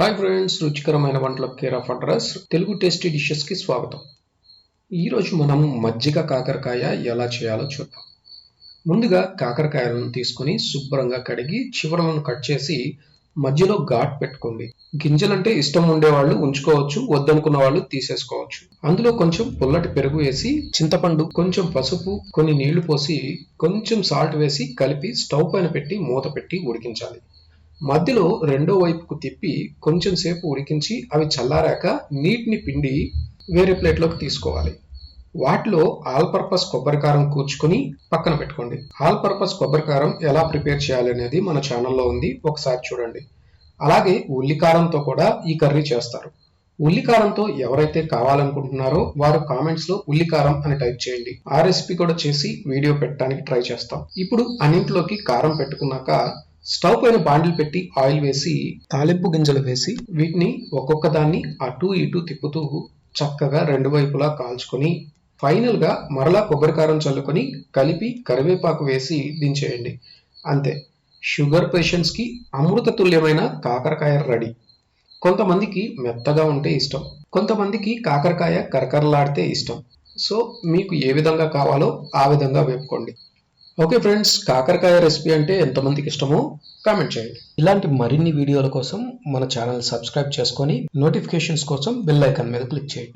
Hi friends, రుచికరమైన వంటల care of address Telugu tasty dishes కి స్వాగతం. ఈరోజు మనం మజ్జిగ కాకరకాయ ఎలా చేయాలో చూద్దాం. ముందుగా కాకరకాయలను తీసుకుని శుభ్రంగా కడిగి చివరలను కట్ చేసి మధ్యలో ఘాట్ పెట్టుకోండి. గింజలంటే ఇష్టం ఉండేవాళ్ళు ఉంచుకోవచ్చు, వద్దనుకున్న వాళ్ళు తీసేసుకోవచ్చు. అందులో కొంచెం పుల్లటి పెరుగు వేసి, చింతపండు, కొంచెం పసుపు, కొన్ని నీళ్లు పోసి, కొంచెం సాల్ట్ వేసి కలిపి స్టవ్ పైన పెట్టి మూత పెట్టి ఉడికించాలి. మధ్యలో రెండో వైపుకు తిప్పి కొంచెం సేపు ఉడికించి అవి చల్లారాక నీటిని పిండి వేరే ప్లేట్లోకి తీసుకోవాలి. వాటిలో ఆల్ పర్పస్ కొబ్బరికారం కూర్చుకొని పక్కన పెట్టుకోండి. ఆల్ పర్పస్ కొబ్బరికారం ఎలా ప్రిపేర్ చేయాలి అనేది మన ఛానల్లో ఉంది, ఒకసారి చూడండి. అలాగే ఉల్లికారంతో కూడా ఈ కర్రీ చేస్తారు. ఉల్లికారంతో ఎవరైతే కావాలనుకుంటున్నారో వారు కామెంట్స్ లో ఉల్లికారం అని టైప్ చేయండి. ఆ రెసిపీ కూడా చేసి వీడియో పెట్టడానికి ట్రై చేస్తాం. ఇప్పుడు అన్నింటిలోకి కారం పెట్టుకున్నాక స్టవ్ పైన బాండిల్ పెట్టి ఆయిల్ వేసి తాలింపు గింజలు వేసి వీటిని ఒక్కొక్క దాన్ని అటు ఇటు తిప్పుతూ చక్కగా రెండు వైపులా కాల్చుకొని ఫైనల్ గా మరలా కొబ్బరికారం చల్లుకొని కలిపి కరివేపాకు వేసి దించేయండి. అంతే, షుగర్ పేషెంట్స్ కి అమృత తుల్యమైన కాకరకాయ రెడీ. కొంతమందికి మెత్తగా ఉంటే ఇష్టం, కొంతమందికి కాకరకాయ కరకరలాడితే ఇష్టం. సో మీకు ఏ విధంగా కావాలో ఆ విధంగా వేపుకోండి. ఓకే ఫ్రెండ్స్, కాకరకాయ రెసిపీ అంటే ఎంతమందికి ఇష్టమో కామెంట్ చేయండి. ఇలాంటి మరిన్ని వీడియోల కోసం మన ఛానల్ సబ్స్క్రైబ్ చేసుకొని నోటిఫికేషన్స్ కోసం బెల్ ఐకాన్ మీద క్లిక్ చేయండి.